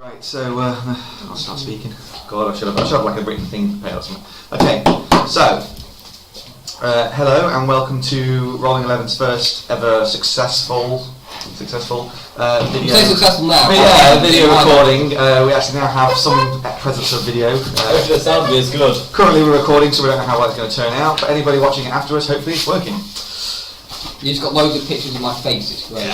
Right, so I'll start speaking. God, I should have like a written thing prepared or something. Okay, so hello and welcome to Rolling 11's first ever successful video. Say successful now. Video recording. We actually now have some presence of video. Hopefully the sound is good. Currently we're recording, so we don't know how well it's going to turn out. But anybody watching it afterwards, hopefully it's working. You just got loads of pictures of my face. It's great.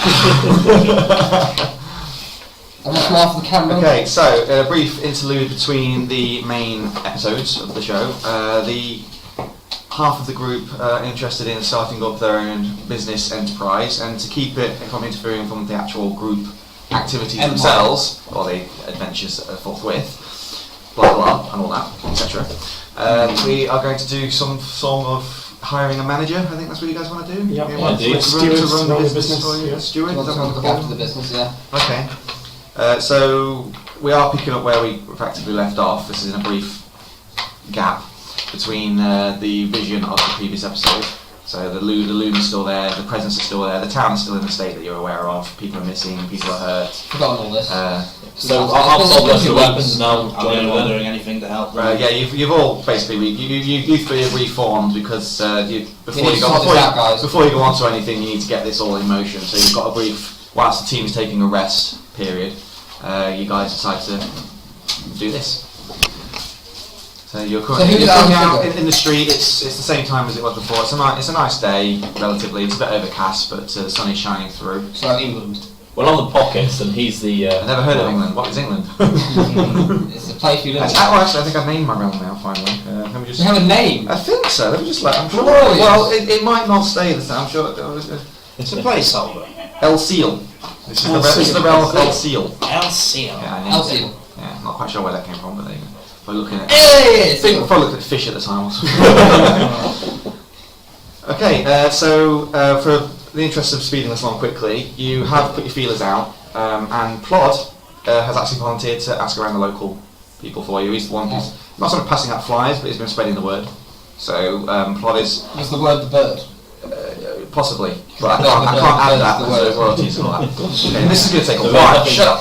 I'm not smart for the camera. Okay, so a brief interlude between the main episodes of the show. The half of the group interested in starting up their own business enterprise, and to keep it from interfering from the actual group activities themselves, or the adventures forthwith, blah blah, and all that, etc. We are going to do some form of hiring a manager. I think that's what you guys want to do. Yeah, to run the business for you. Steward. Look after the business, yeah. Okay. So we are picking up where we effectively left off. This is in a brief gap between the vision of the previous episode. So the loom is still there, the presence is still there, the town is still in the state that you're aware of. People are missing, people are hurt. Forgotten all this. So I've sold the weapons now. I'm not doing anything to help. Yeah, you've all basically you three have reformed because before you go on to anything, you need to get this all in motion. So you've got a brief. Whilst the team is taking a rest period, you guys decide to do this. So you're currently out in the street. It's the same time as it was before. It's a nice day, relatively. It's a bit overcast, but the sun is shining through. So England. Well, on the pockets, and he's the. I've never heard of England. What is England? It's the place you live in. Actually, I think I've named my realm now. Finally, let me just. You have a name. I think so. Let me just let. I'm sure. Glorious. Well, it might not stay the same. I'm sure. It's a placeholder. El Seal. This is the realm of El Seal. El Seal. Yeah, El Seal. Yeah, not quite sure where that came from, but there you go. If I look at it. Hey! I think if I looked at fish at the time. Okay, so for the interest of speeding this along quickly, you have put your feelers out, and Plod has actually volunteered to ask around the local people for you. He's the one who's not sort of passing out flyers, but he's been spreading the word. So Plod is. Was the word the bird? Possibly, but I can't add that because royalties and all that. Okay, this is going to take a while. Shut up.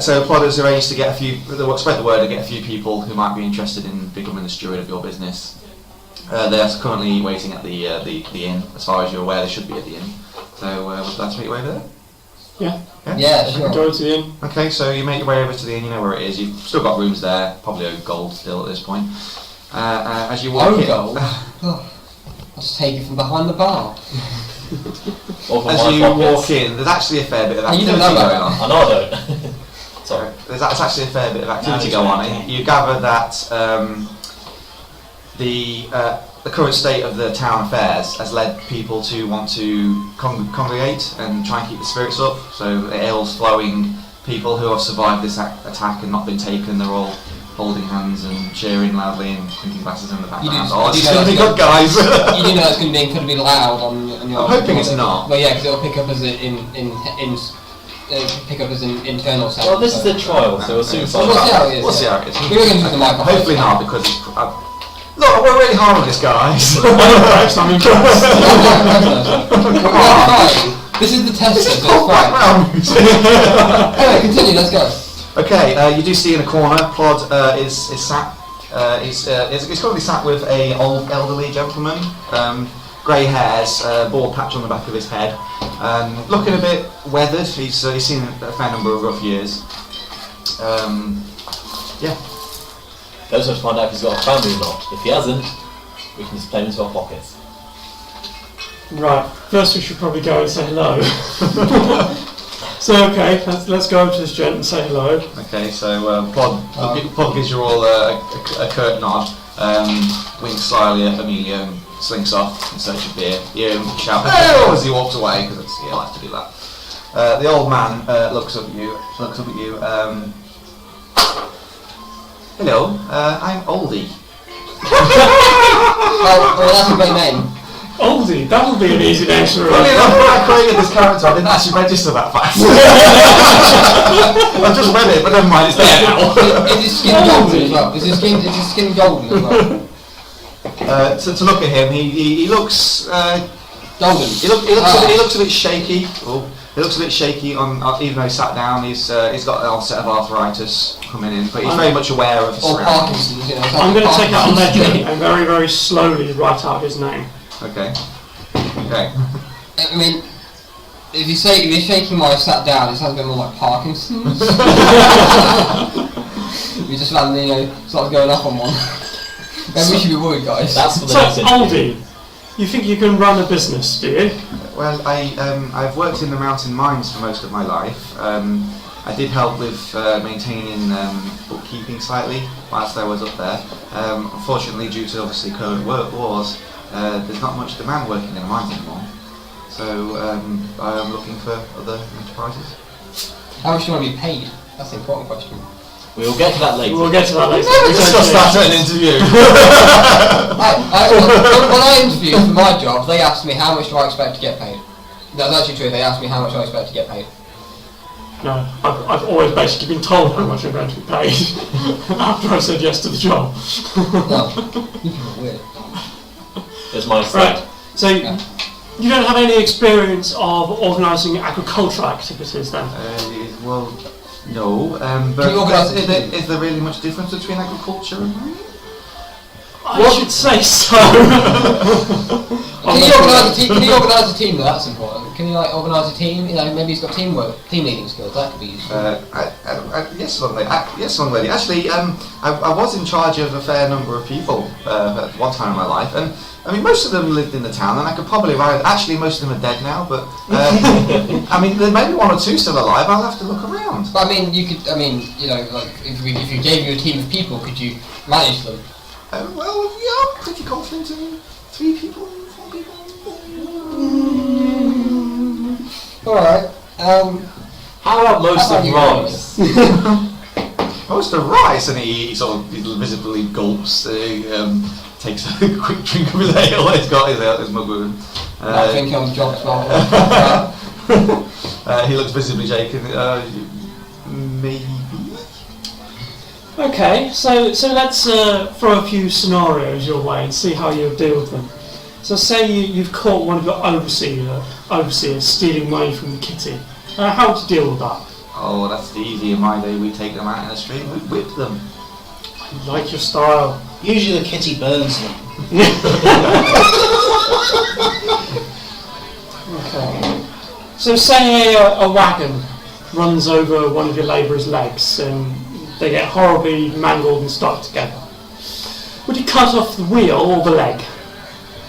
So Plod has arranged to get spread the word and get a few people who might be interested in becoming the steward of your business. They're currently waiting at the inn. As far as you're aware, they should be at the inn. So would you like to make your way over there? Yeah, sure. Go to the inn. Okay, so you make your way over to the inn. You know where it is. You've still got rooms there. Probably owe gold still at this point. As you walk in. Gold. I'll just take it from behind the bar. As you walk in, there's actually a fair bit of activity going on. I know I don't. Sorry. There's actually a fair bit of activity going on. You gather that the current state of the town affairs has led people to want to congregate and try and keep the spirits up. So the ale's flowing. People who have survived this attack and not been taken, they're all holding hands and cheering loudly and clinking glasses in the background. It's going to be good, guys. You do know it's going to be incredibly loud on your. I'm hoping it's not. Well, yeah, because it'll pick up as internal sound. Well, this is the trial, so we'll soon find We'll see how it is. We'll see how it is. We're going to use the microphone. Hopefully not, because it's. Look, I worked really hard on this, guys. I'm impressed. This is the test. This is called background music. Anyway, continue. Let's go. Okay, you do see in a corner, Plod is sat. He's currently sat with a old elderly gentleman, grey hairs, bald patch on the back of his head, looking a bit weathered. He's seen a fair number of rough years. Yeah. Let's just find out if he's got a family or not. If he hasn't, we can just play him into our pockets. Right, first we should probably go and say hello. So okay, let's go over to this gent and say hello. Okay, so Plod gives you all a curt nod, winks slyly at Amelia and slinks off in search of beer. You shout "Hey!" as he walks away, because he'll have to do that. The old man looks up at you. Hello, I'm Oldie. Well, that's a great name. Oldie, that would be an easy name to Funny enough, when I created this character, I didn't actually register that fast. I just read it, but never mind, it's there now. Is his skin golden as well? Is his skin golden as well? To look at him, he looks golden. He looks a bit shaky. Oh, He looks a bit shaky even though he sat down. He's got an onset of arthritis coming in, but he's very much aware of his Or surroundings. Parkinson's, you know. I'm going to take out a ledger Parkinson's. and very, very slowly write out his name. Okay. Okay. I mean, if you're shaking while I sat down, it sounds a bit more like Parkinson's. You just randomly, start going up on one. Maybe we should be worried, guys. That's for the So, next interview. Aldi, you think you can run a business, do you? Well, I've worked in the mountain mines for most of my life. I did help with maintaining bookkeeping slightly whilst I was up there. Unfortunately, due to obviously current wars, there's not much demand working in the mines anymore. So I'm looking for other enterprises. How much do you want to be paid? That's the important question. We'll get to that later. We'll get to that later. We discussed that at an interview. When I interviewed for my job, they asked me how much do I expect to get paid. That's actually true. They asked me how much I expect to get paid. No, I've always basically been told how much I'm going to be paid after I said yes to the job. No, you people are weird. There's my Right, so you don't have any experience of organising agricultural activities then? Well, no. But Can you organise is there really much difference between agriculture and mining? I should say so. Can you organise a team though? That's important. Can you organise a team? Maybe he's got team leading skills. That could be useful. Yes, young lady. Actually, I was in charge of a fair number of people at one time in my life, and I mean most of them lived in the town, and I could probably write. Actually, most of them are dead now, but I mean there may be one or two still alive. I'll have to look around. But I mean, you could. I mean, if you gave you a team of people, could you manage them? Well, yeah, I'm pretty confident in 3 people, 4 people. Alright. How about most of rice? Most of rice, and he sort of visibly gulps. Takes a quick drink of his ale. He's got his mug with him. I think on the job as well. He looks visibly shaken. Maybe. Okay, so let's throw a few scenarios your way and see how you deal with them. So say you've caught one of your overseers stealing money from the kitty. How to deal with that? Oh, that's easy. In my day, we take them out in the street and we whip them. I like your style. Usually the kitty burns them. Okay. So say a wagon runs over one of your labourers' legs and they get horribly mangled and stuck together. Would you cut off the wheel or the leg?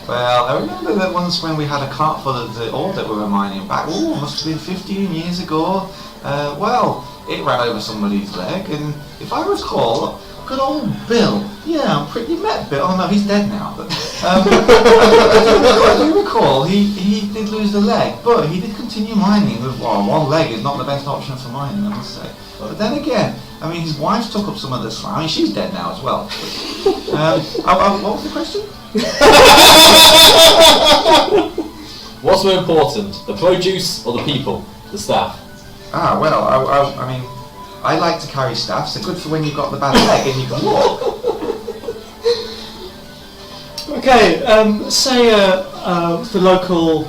Well, I remember that once when we had a cart full of the ore that we were mining back, must have been 15 years ago. Well, it ran over somebody's leg, and if I recall, good old Bill, you met Bill, oh no, he's dead now, but I do recall, he did lose the leg, but he did continue mining with, one leg is not the best option for mining, I must say. But then again, I mean, his wife took up some of the slack. I mean, she's dead now as well. What was the question? What's more important, the produce or the people, the staff? Well, I mean, I like to carry staff, so good for when you've got the bad leg and you can walk. Okay, say the local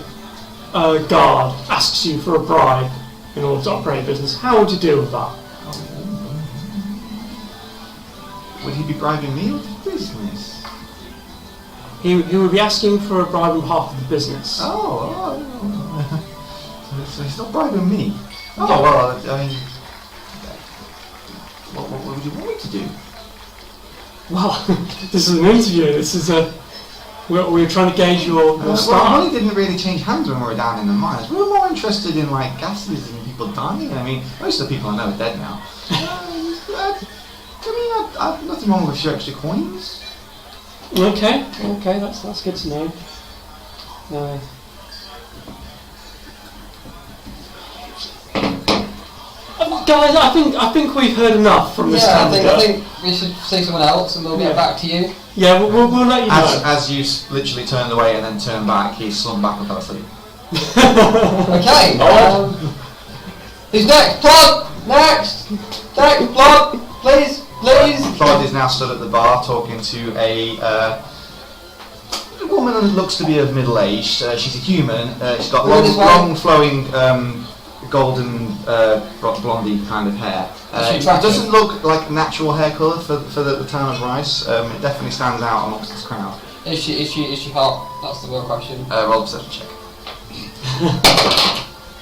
guard asks you for a bribe in order to operate a business. How would you deal with that? Would he be bribing me or the business? He would be asking for a bribe on behalf of the business. So he's not bribing me. Well, I mean, what would you want me to do? Well, this is an interview. This is we're trying to gauge your style. Money didn't really change hands when we were down in the mines. We were more interested in like gases and people dying. I mean, most of the people I know are dead now. I've nothing wrong with a few extra coins. Okay, that's good to know. Guys, I think we've heard enough from this candidate. I think we should see someone else, and we'll get back to you. Yeah, we'll let you know. As you literally turned away and then turned back, he slumped back and fell asleep. Okay. Who's next? Plod! Next! Plod! Please! Plod is now stood at the bar talking to a woman that looks to be of middle age. She's a human. She's got long flowing golden blondie kind of hair. She It attractive? doesn't look like natural hair colour for the town of Rice. It definitely stands out amongst this crowd. Is she hot? That's the real question. Roll a perception check.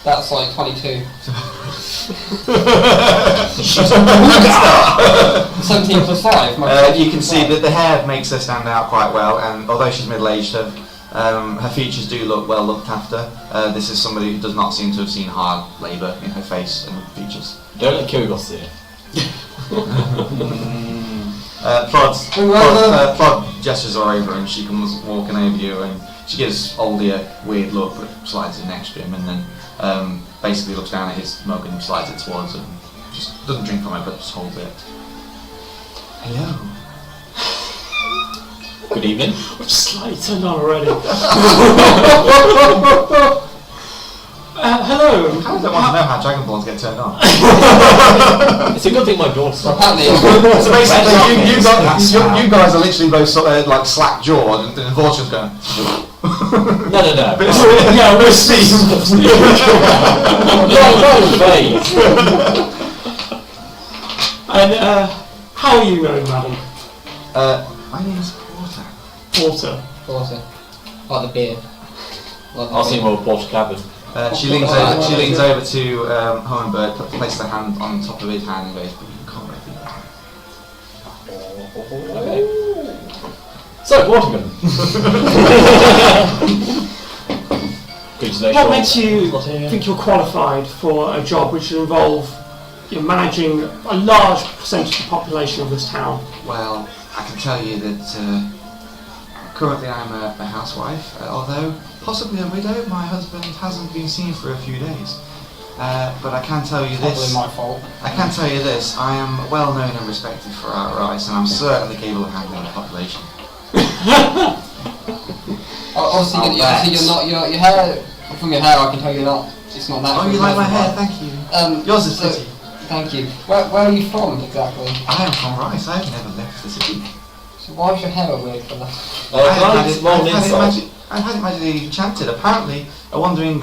That's like 22. 17 plus 5. You can see that the hair makes her stand out quite well, and although she's middle-aged, her features do look well looked after. This is somebody who does not seem to have seen hard labour in her face and features. Don't let Kyrgos see it. Plod gestures her over and she comes walking over you and she gives Oldie a weird look but slides it next to him and then basically looks down at his mug and slides it towards him. Just doesn't drink from it but just holds it. Hello. Good evening. I'm slightly turned on already. Hello. I don't want to know how Dragonborns get turned on. It's a good thing my daughter's not. Apparently, So basically, you guys are literally both sort of like slack jawed, and Vortion's going. No. Yeah, we'll see. And how are you known, madam? My name is Porter. Porter. Porter. Like the beer. I'll see more Porter cabin. She leans over to Hummingbird, places her hand on top of his hand, and goes, "You can't let me down." Okay. So, Waterman. What makes you think you're qualified for a job which will involve you're managing a large percentage of the population of this town? Well, I can tell you that currently I'm a housewife, although possibly a widow. My husband hasn't been seen for a few days. But I can tell you this. Probably my fault. I can tell you this. I am well known and respected for our rice, and I'm certainly capable of handling the population. Obviously, you're not your hair. From your hair, I can tell you're not. It's not that. Oh, you like my hair? Thank you. Yours is pretty. Thank you. Where are you from exactly? I am from Rice. I've never left the city. So why is your hair a weird colour? I've had it magically enchanted. Apparently, a wandering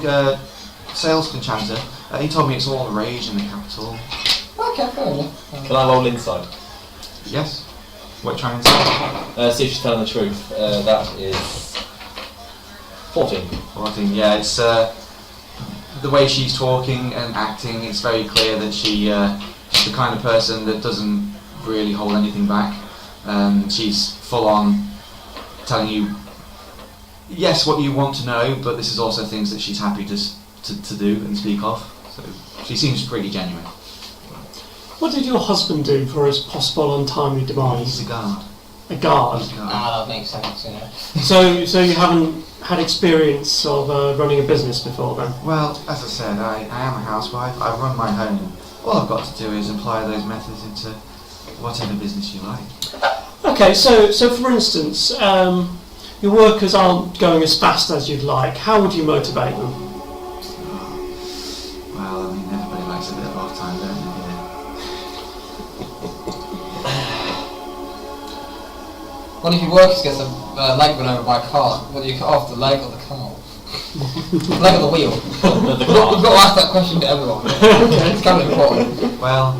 sales enchanter. He told me it's all the rage in the capital. Okay, fair enough. Can I roll inside? Yes. What are you trying to say? See if she's telling the truth. That is 14. 14. Yeah, it's the way she's talking and acting. It's very clear that she's the kind of person that doesn't really hold anything back. She's full on telling you yes what you want to know, but this is also things that she's happy to do and speak of. So she seems pretty genuine. What did your husband do for his possible untimely He's demise? a guard. A guard. He's a guard. Ah, that makes sense, yeah. So you haven't had experience of running a business before then? Well, as I said, I am a housewife. I run my home. All I've got to do is apply those methods into whatever business you like. Okay, so for instance, your workers aren't going as fast as you'd like. How would you motivate them? Well, I mean, everybody likes a bit of off time, don't they? What if your workers gets a leg run over by a car? What do you cut off, the leg or the car? The leg or the wheel? We've got to ask that question to everyone. It's kind of important. Well,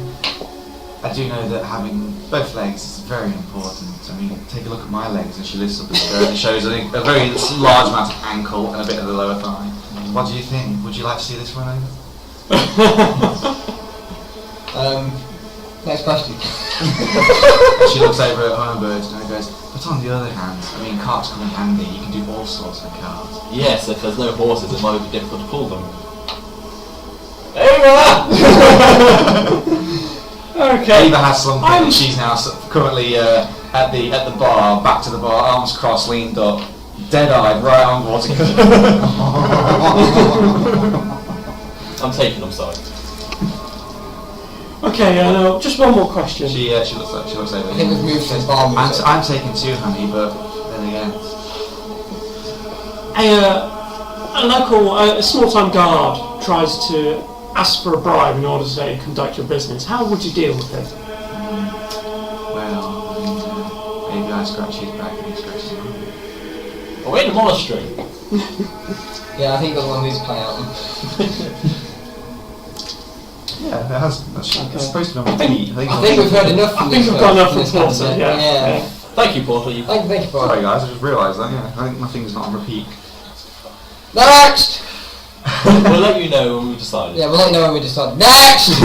I do know that having both legs is very important. I mean, take a look at my legs, and she lifts up the skirt and shows a very large amount of ankle and a bit of the lower thigh. What do you think? Would you like to see this run over? Next question. She looks over at Hummingbird and goes, but on the other hand, I mean, carts come in handy. You can do all sorts with cars. Yes, if there's no horses, it might be difficult to pull them. Okay. Ava has slunk in and she's now currently at the bar, back to the bar, arms crossed, leaned up, dead-eyed, right on water. I'm taking them side. Okay, just one more question. She looks over. I think we've moved to the bar. I'm taking two, honey, but then again. A small-time guard tries to ask for a bribe in order to conduct your business. How would you deal with it? Well, I mean, maybe I scratch his back and he scratches mine. Oh, we're in a monastery. Yeah, I think that's one of these play out. Yeah, it has. It's supposed to be on repeat. I think we've heard enough. I think we've got enough from Porter. Yeah. Thank you, Porter. Thank you, Porter. Sorry guys, I just realised that. Yeah, I think nothing's not on repeat. Next. We'll let you know when we decide. Yeah, we'll let you know when we decide. Next.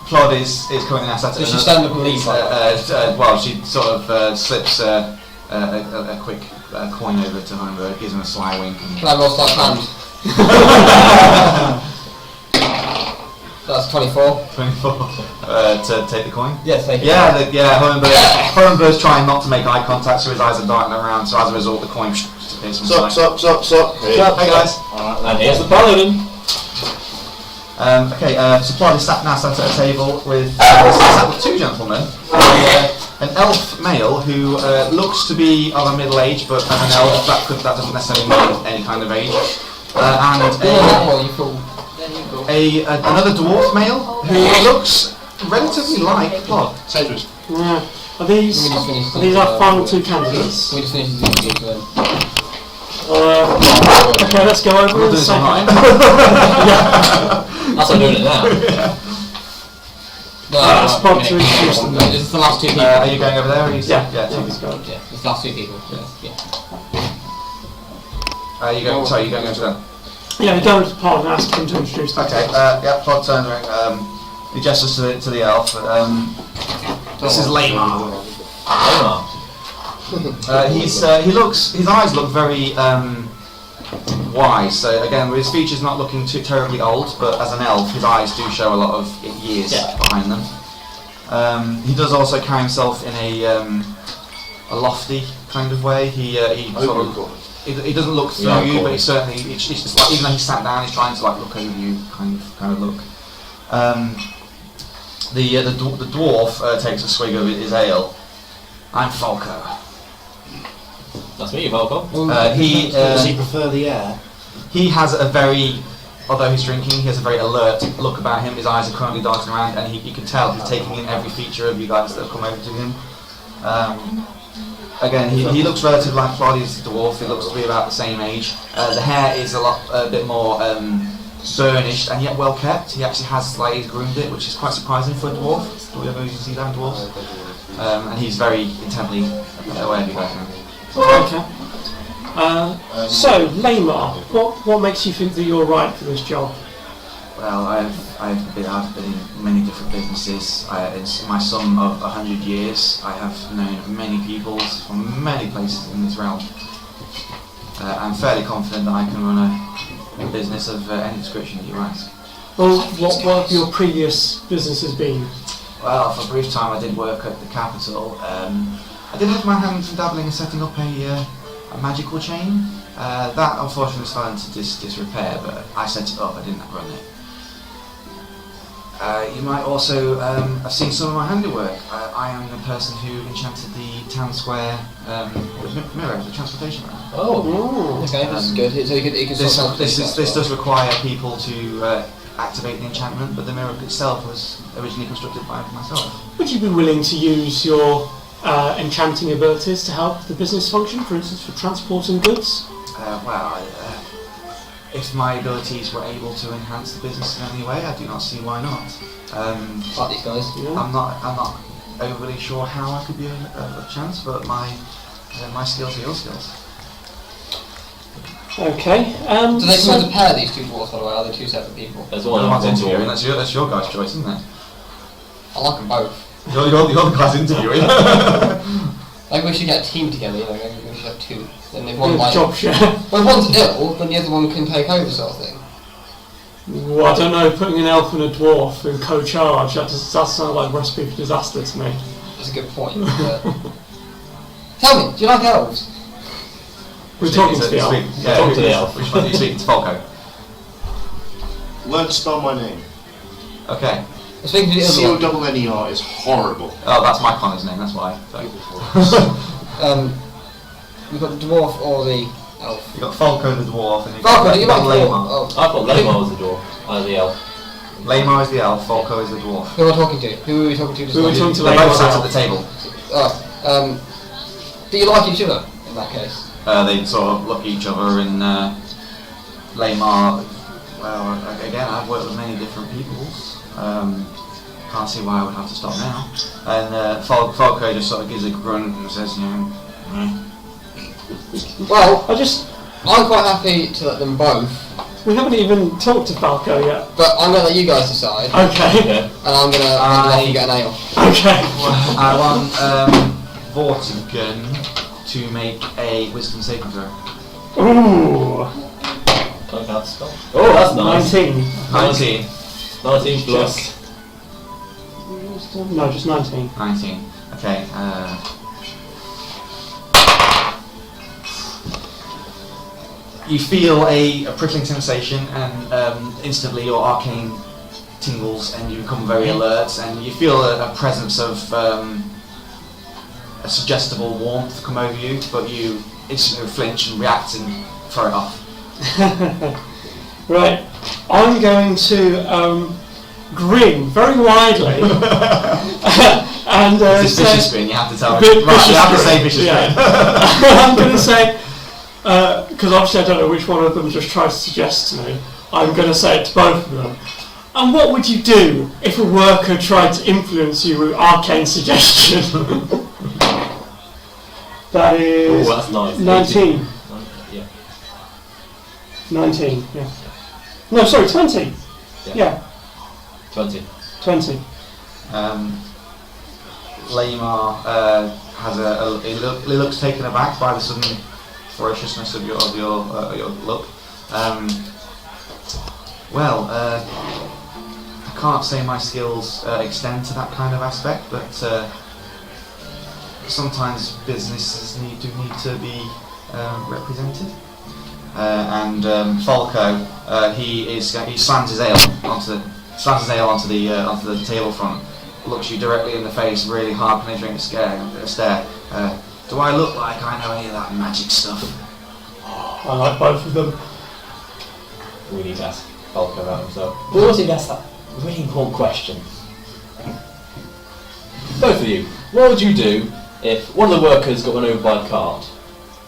Claude is currently now sat at. Does she stand up and leave? Well, she sort of slips a quick coin over to Hohenberg, gives him a sly wink. Can I roll sleight of hand? That's 24. 24 to take the coin. Yes, thank you. Yeah. Hohenberg's trying not to make eye contact, so his eyes are darting around. So as a result, the coin disappears from sight. Sup. Hey guys. And here's the paladin. So Claude is now sat at a table with sat with two gentlemen. An elf male who looks to be of a middle age, but as an elf that doesn't necessarily mean any kind of age. Another dwarf male who looks relatively like Claude. Cedric. Yeah. Are these our final two candidates? We just finish these two then. Okay, let's go over We'll the do this online. That's how I'm doing it now. No, spot to introduce them. This is the last two people. Are you going over there? Or are you Let's go. Yeah, it's the last two people. Yeah. you going? Sorry, you going over to them? Yeah, we go to the part and ask him to introduce them. Okay. Claude turns around. He gestures to the elf. This is Lamar. His eyes look very wise. So again, with his features not looking too terribly old, but as an elf, his eyes do show a lot of years behind them. He does also carry himself in a lofty kind of way. He doesn't look through you, but he certainly it's just like, even though he's sat down, he's trying to like look over you, kind of look. The dwarf takes a swig of his ale. I'm Falco. Nice to meet you, Falco. Does he prefer the air? He has although he's drinking, he has a very alert look about him. His eyes are currently darting around, and you can tell he's taking in every feature of you guys that have come over to him. Again, he looks relatively like Claudius the dwarf. He looks to be about the same age. The hair is a bit more burnished and yet well kept. He actually has he's groomed it, which is quite surprising for a dwarf. Do we ever see that in dwarves? And he's very intently aware of you guys now. Okay. So, Lamar, what makes you think that you're right for this job? Well, I've been in many different businesses. In my sum of 100 years, I have known many people from many places in this realm. I'm fairly confident that I can run a business of any description that you ask. Well, what have your previous businesses been? Well, for a brief time I did work at the capital. I did have my hands dabbling in setting up a magical chain. That unfortunately fell into disrepair, but I set it up, I didn't run it. You might also have seen some of my handiwork. I am the person who enchanted the town square mirror, the transportation mirror. Oh, okay, this is good. So you could This does require people to activate the enchantment, but the mirror itself was originally constructed by myself. Would you be willing to use your enchanting abilities to help the business function, for instance, for transporting goods? If my abilities were able to enhance the business in any way, I do not see why not. Like these guys. Yeah. I'm not overly sure how I could be a chance, but my skills are your skills. Okay. Do they come as a pair, these two dwarfs, by the way? Are they two separate people? There's Well, one one's on interviewing. That's your guy's choice, isn't it? I like them both. You're the guy's interviewing. Like we should get a team together, maybe we should have two. Then if one Job share. well, if one's ill, then the other one can take over, sort of thing. Well, I don't know, putting an elf and a dwarf in co-charge, that sounds like a recipe for disaster to me. That's a good point. Tell me, do you like elves? We're talking to the elf. Talk to the elf. Which one are you speaking to? Falco. Learn to spell my name. Okay. Speaking to the other one. C-O-N-N-E-R is horrible. Oh, that's my Connor's name, that's why. So. We've got the dwarf or the elf. You've got Falco the dwarf, and you've Falco, do you like Lamar. Oh. I thought Lamar was the dwarf, the elf. Lamar is the elf, Falco is the dwarf. Who am I talking to? Who are we talking to? We were talking to They're Lamar. both sat at the table. Do you like each other, in that case? They sort of look at each other, and Lamar Well, again, I've worked with many different peoples. Can't see why I would have to stop now. And Falco just sort of gives a grunt and says, Well, I just... I'm quite happy to let them both, We haven't even talked to Falco yet. but I'm going to let you guys decide, Okay. Yeah. and I'm going to let you get an ale. Okay. I want Vortigern to make a wisdom saving throw. Ooh. Can't cast spell. Oh, that's nice. 19. 19. 19 plus. No, just 19. 19. Okay. You feel a prickling sensation, and instantly your arcane tingles, and you become very alert, and you feel a presence of a suggestible warmth come over you, but you instantly flinch and react and throw it off. Right. I'm going to grin very widely and It's say... vicious grin, you have to tell me. Vicious Right, you have to grin, say vicious yeah. grin. I'm going to say, because obviously I don't know which one of them just tried to suggest to me, I'm going to say it to both of them. And what would you do if a worker tried to influence you with arcane suggestion? That is Oh, that's nice. 19. Yeah. 19, yeah. No, sorry, 20. Yeah, 20. 20. Lamar has he looks taken aback by the sudden ferociousness of your look. I can't say my skills extend to that kind of aspect, but sometimes businesses need to be represented. And Falco, he slams his ale onto the table front, looks you directly in the face, really hard penetrating stare. Do I look like I know any of that magic stuff? I like both of them. We need to ask Falco about himself. We also need to ask that really important question. Both of you, what would you do if one of the workers got run over by a cart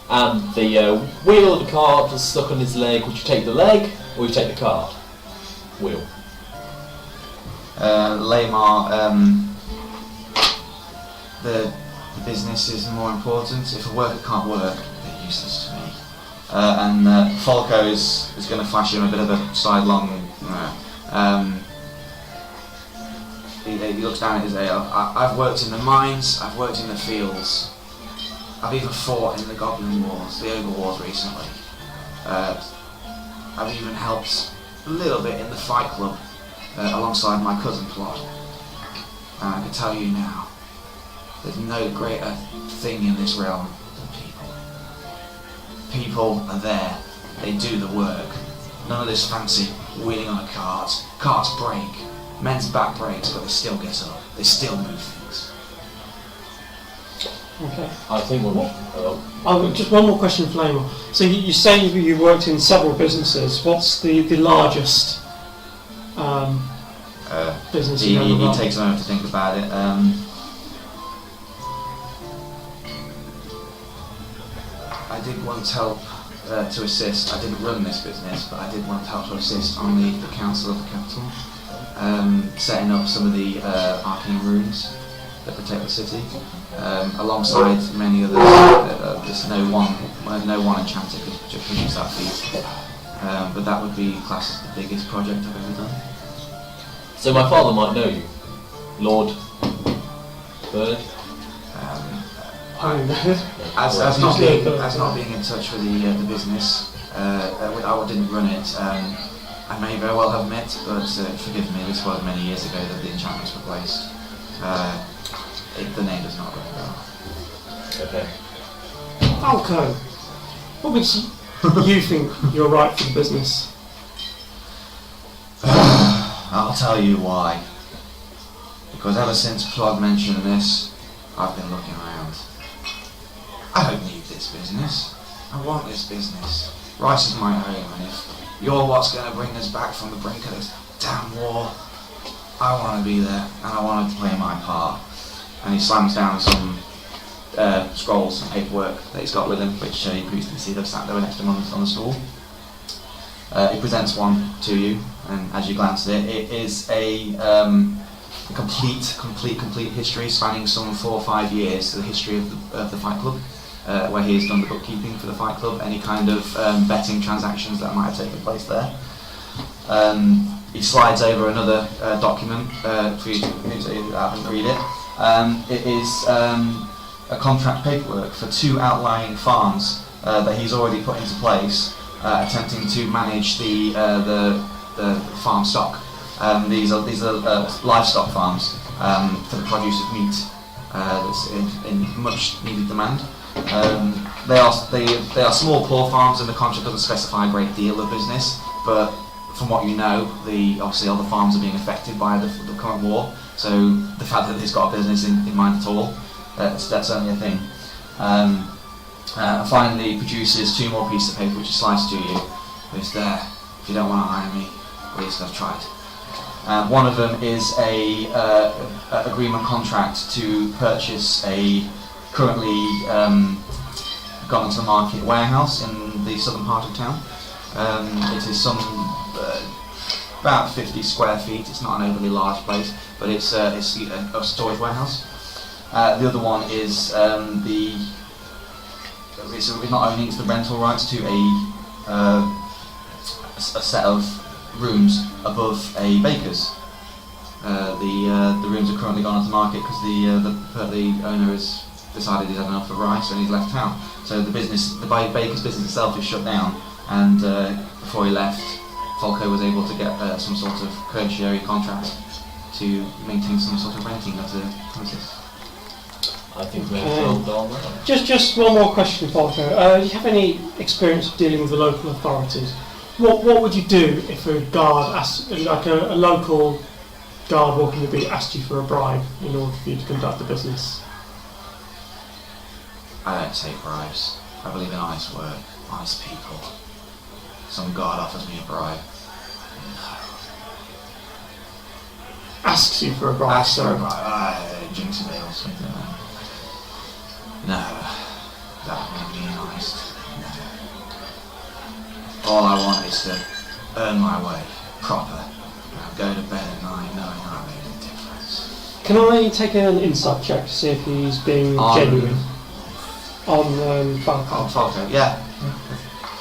and the wheel of the cart was stuck on his leg? Would you take the leg or would you take the cart? Wheel. Lamar, the business is more important. If a worker can't work, they're useless to me. And Falco is going to flash him a bit of a sidelong. He looks down at his ale. I've worked in the mines, I've worked in the fields, I've even fought in the Goblin Wars, the Ogre Wars recently. I've even helped a little bit in the Fight Club alongside my cousin Plod. And I can tell you now, there's no greater thing in this realm than people. People are there, they do the work. None of this fancy wheeling on a cart. Carts break, men's back breaks, but they still get up, they still move things. Okay. I think we're Just one more question, Flamer. So you say you worked in several businesses. What's the largest business He you've ever run? takes a moment to think about it. I did once help to assist. I didn't run this business, but I did once help to assist on the council of the capital, setting up some of the arcane runes that protect the city, alongside many others. There's no one enchanter could produce that feat, but that would be classed as the biggest project I've ever done. So my father might know you, Lord Bird. As not being in touch with the business, I didn't run it. I may very well have met, but forgive me, this was many years ago that the enchantments were placed. The name does not ring a bell. Okay. Falco, what makes you think you're right for the business? I'll tell you why. Because ever since Plod mentioned this, I've been looking around. I don't need this business. I want this business. Rice is my home, and if you're what's going to bring us back from the brink of this damn war, I want to be there, and I want to play my part. And he slams down some scrolls and paperwork that he's got with him, which you can see they've sat there next to him on the stool. He presents one to you, and as you glance at it, it is a complete history spanning some 4 or 5 years, the history of the Fight Club, where he has done the bookkeeping for the Fight Club, any kind of betting transactions that might have taken place there. He slides over another document for you to have and read it. It is a contract paperwork for 2 outlying farms that he's already put into place, attempting to manage the farm stock. These are livestock farms for the produce of meat that's in much needed demand. They are small poor farms, and the contract doesn't specify a great deal of business, but from what you know, obviously all the farms are being affected by the current war, so the fact that he's got a business in mind at all, that's certainly a thing. Finally, he produces 2 more pieces of paper which he slides to you. It's there. If you don't want to hire me, at least I've tried. One of them is a agreement contract to purchase a currently gone into the market warehouse in the southern part of town. It is about 50 square feet. It's not an overly large place, but it's a storage warehouse. The other one is it's not owning, it's the rental rights to a set of rooms above a baker's. The rooms are currently gone onto the market because the owner has decided he's had enough of rice and he's left town. So the baker's business itself is shut down, and before he left, Falco was able to get some sort of tertiary contract to maintain some sort of renting of the premises. I think we're well done there. Just one more question, Falco. Do you have any experience dealing with the local authorities? What would you do if a guard asked, like a local guard walking the beat, asked you for a bribe in order for you to conduct the business? I don't take bribes. I believe in honest work, honest people. Some guard offers me a bribe. Asks you for a bribe? Asks for a bribe. Jinx me or something like that. No, that wouldn't be honest. No. All I want is to earn my way, proper. I'll go to bed at night knowing I made a difference. Can I take an insight check to see if he's being genuine? On Falco? On Falco, yeah.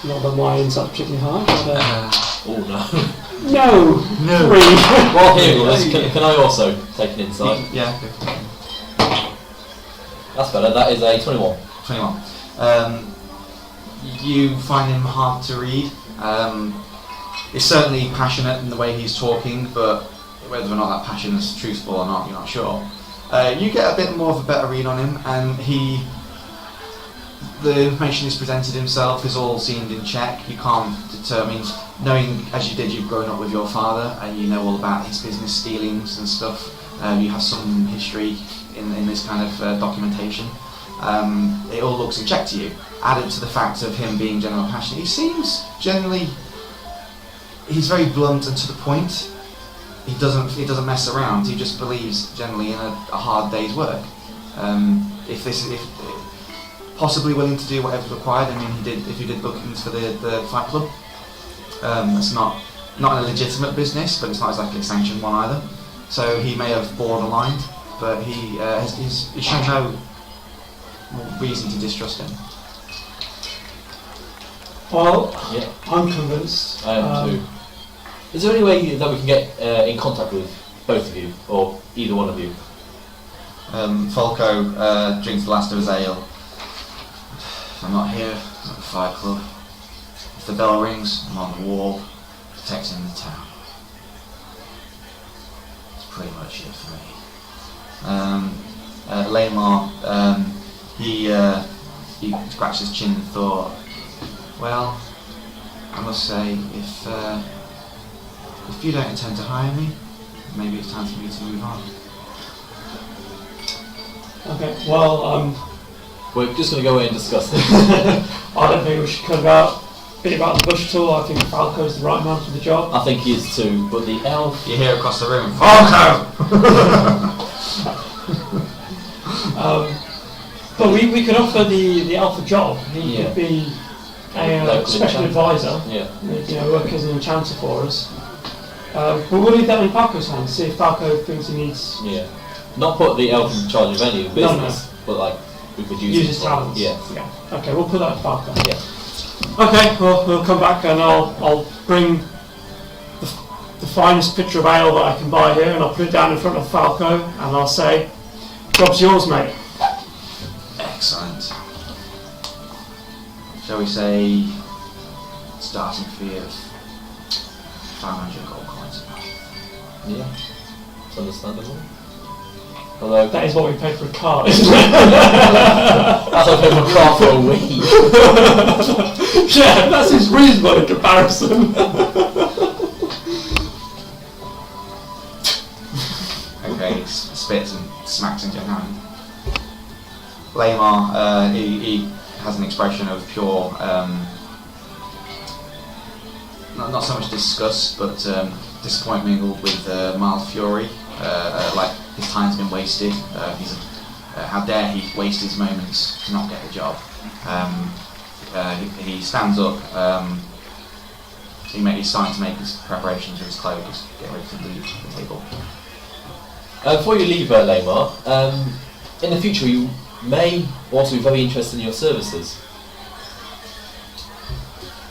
Not that my insight particularly high, but... Oh No! 3! Well, here, can I also take an insight? Yeah. That's better, that is a 21. 21. You find him hard to read. He's certainly passionate in the way he's talking, but whether or not that passion is truthful or not, you're not sure. You get a bit more of a better read on him, and the information he's presented himself is all seemed in check. You can't determine, knowing as you did, you've grown up with your father, and you know all about his business dealings and stuff. You have some history in this kind of documentation. It all looks in check to you. Added to the fact of him being generally passionate, he seems generally, he's very blunt and to the point. He doesn't mess around. He just believes generally in a hard day's work. If possibly willing to do whatever's required. I mean, if he did bookings for the Fight Club, it's not a legitimate business, but it's not exactly a sanctioned one either. So he may have borderlined, but he's shown no reason to distrust him. Well, Yeah. I'm convinced. I am too. Is there any way that we can get in contact with both of you, or either one of you? Falco drinks the last of his ale. If I'm not here, I'm at the Fight Club. If the bell rings, I'm on the wall, protecting the town. That's pretty much it for me. Lamar, he scratched his chin and thought, well, I must say, if you don't intend to hire me, maybe it's time for me to move on. Okay, well, We're just going to go away and discuss this. I don't think we should beat about the bush at all. I think Falco's the right man for the job. I think he is too, but the elf... You hear across the room, Falco! But we could offer the elf a job. He Yeah. could be a Local special enchanter. advisor, Yeah. work as an enchanter for us. But we'll leave that in Falco's hands, see if Falco thinks he needs... Yeah. Not put the elf in charge of any of the No, business, but like we could use Use his his talents. Yeah. Okay, we'll put that in Falco. Yeah. Okay, well, we'll come back and I'll bring the finest pitcher of ale that I can buy here, and I'll put it down in front of Falco, and I'll say, job's yours, mate. Excellent. Shall we say starting fee of 500 gold coins? Yeah. It's understandable. Although That is what we paid for a car, isn't it? that's like a car for a week. Yeah, that seems reasonable in comparison. Okay, he spits and smacks into your hand. Lamar, he has an expression of pure, not so much disgust, but disappointment mingled with mild fury. Like his time's been wasted. How dare he waste his moments to not get a job? He stands up. He's starting to make his preparations with his cloak, just get ready to leave the table. Before you leave, Lamar, in the future you may also be very interested in your services.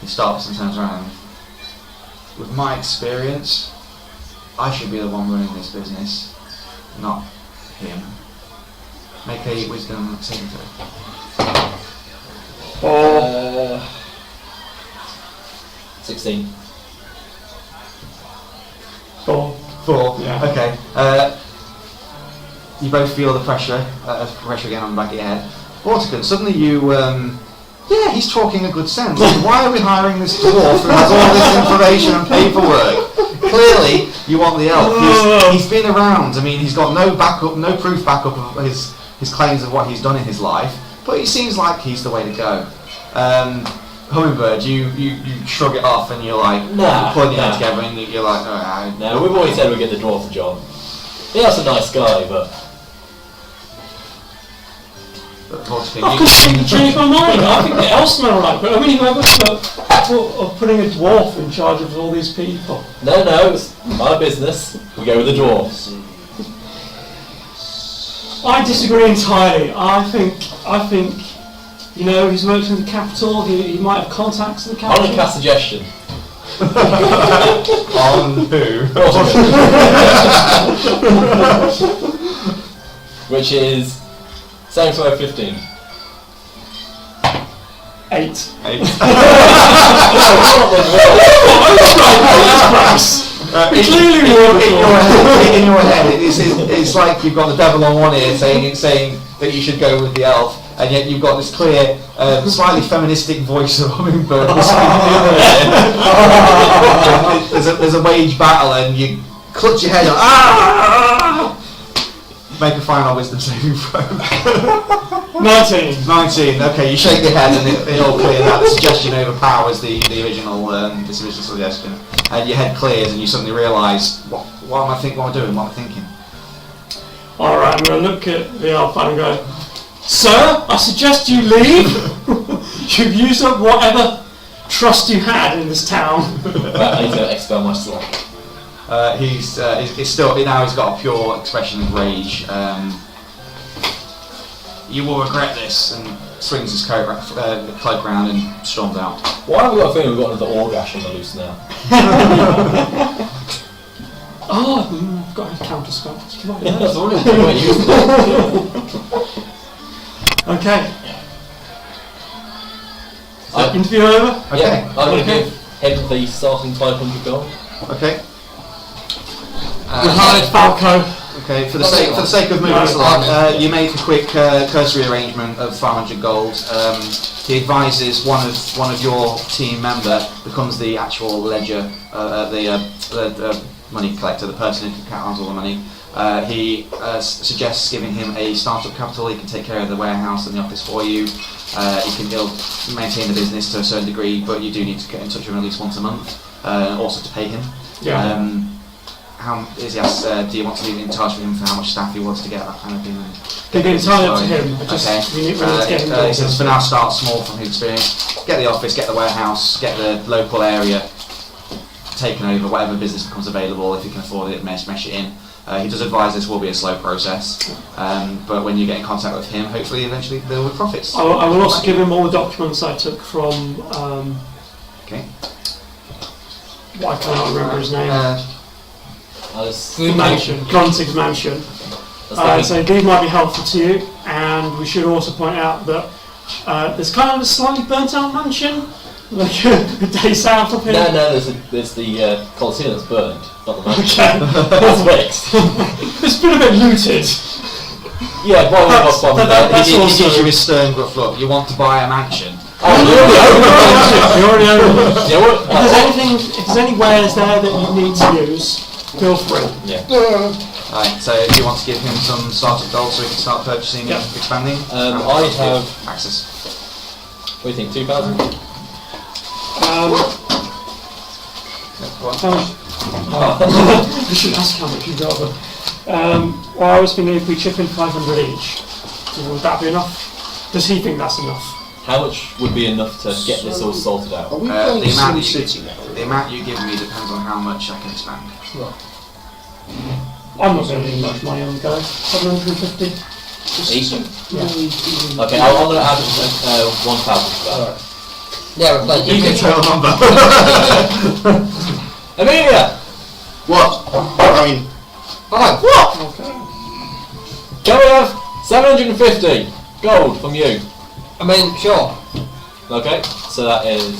He stops and turns around. With my experience, I should be the one running this business, not him. Make a wisdom saving throw. 16. Four. 4. Yeah. Okay. You both feel the pressure again on the back of your head. Vortigern, suddenly you, he's talking a good sense. Why are we hiring this dwarf who has all this information and paperwork? Clearly, you want the elf. He's been around. I mean, he's got no proof backup of his claims of what he's done in his life, but it seems like he's the way to go. Hummingbird, you shrug it off and you're like, putting it together and you're like, No, we've always said we'd get the dwarf job. Yeah, that's a nice guy, but... I couldn't change my mind. I think the elves smell right, but I mean, whoever's of putting a dwarf in charge of all these people. No, it's my business. We go with the dwarfs. I disagree entirely. I think, he's worked in the capital. He might have contacts in the I'll capital. make a suggestion. On who? Which is 7 15. 8. Clearly in your head, it's like you've got the devil on one ear saying that you should go with the elf, and yet you've got this clear, slightly feministic voice of Hummingbird whispering in the other ear. There's a wage battle, and you clutch your head on. Make a final wisdom saving throw. 19. 19. Okay, you shake your head and it all clears out. The suggestion overpowers the original suggestion, and your head clears and you suddenly realise what am I doing? What am I thinking? All right, I'm going to look at the elf and go, "Sir, I suggest you leave. You've used up whatever trust you had in this town." I need to expel my slack. He's still now. He's got a pure expression of rage. You will regret this, and swings his cloak around and storms out. Why have we got a feeling we've got another Orgash on the loose now? I've got a counter spell. That's all it is. Okay. Interview over? Okay. Yeah, I'm going to give him the starting 500 gold. Okay. We hired Falco. Okay, for the sake of moving this along, you make a quick cursory arrangement of 500 gold. He advises one of your team member becomes the actual ledger, the money collector, the person who counts all the money. He suggests giving him a startup capital. He can take care of the warehouse and the office for you. He'll maintain the business to a certain degree, but you do need to get in touch with him at least once a month, also to pay him. Yeah. how is he asked, do you want to leave it in touch with him for how much staff he wants to get, that kind of thing? They're getting entirely up to him. I just, Okay. we need to get him He says for now start small from his experience. Get the office, get the warehouse, get the local area taken over, whatever business becomes available, if you can afford it, mesh it in. He does advise this will be a slow process, but when you get in contact with him, hopefully eventually there will be profits. I will also give him all the documents I took from, Okay. I cannot remember his name. Good Mansion, Gruntig's Mansion. So these might be helpful to you, and we should also point out that there's kind of a slightly burnt out mansion, like a day south of here. No, there's the Colosseum that's burned, not the mansion. Okay. That's fixed. It's been a bit looted. Yeah, That's He also- gives you his stern gruff look. You want to buy a mansion? You already own it. Yeah, what? If there's any wares there that you need to use, feel free. Yeah. Right, so if you want to give him some startup gold so he can start purchasing Yeah. and expanding, I have. access. What do you think? 2,000. How much? I should ask how much you got. But, well, I was thinking if we chip in 500 each, would that be enough? Does he think that's enough? How much would be enough to get this all sorted out? Are we The playing amount Sim you- City now? The amount you give me depends on how much I can expand. I'm not going to need much money on the go. 750. Each? Yeah. Okay, I'm going to add 1,000 to that. Yeah, we're playing. You can tell a number. Amelia! What? I mean, Fine. Okay. Can we have 750 gold from you? I mean, sure. Okay, so that is.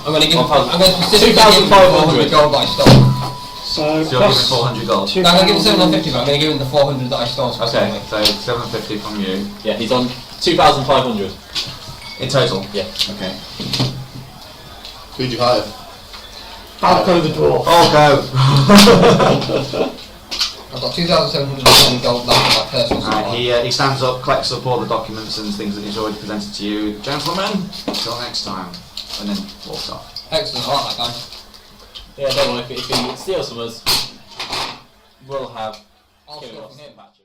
I'm going to give. 1,000. I'm going to specifically give him 2,500 400 gold that I stole. So So you're giving plus 400 gold. No, I'm going to give him 750, but I'm going to give him the 400 that I stole. Okay, so 750 from you. Yeah, he's on 2,500. In total? Yeah. Okay. who'd you hire? I'll go the dwarf. Oh, go! I've got 2,710 gold left in my personal supply. He stands up, collects up all the documents and things that he's already presented to you. Gentlemen, till next time. And then walks off. Excellent, I like that guy. Yeah, don't worry, if he steals from us, we'll have. I'll steal from him. Patch.